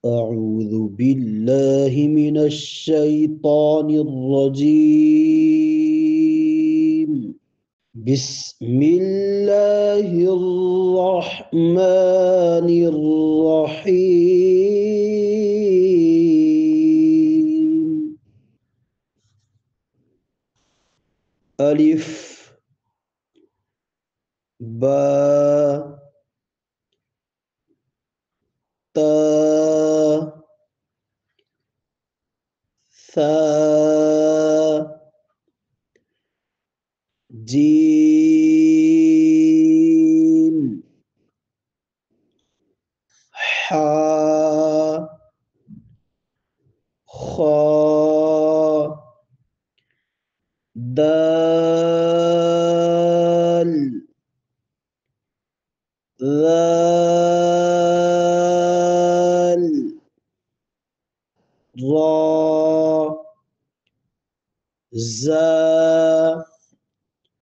أعوذ بالله من الشيطان الرجيم. بسم الله الرحمن الرحيم. ألف باء تاء ثاء جيم حاء خاء دال ذال را زا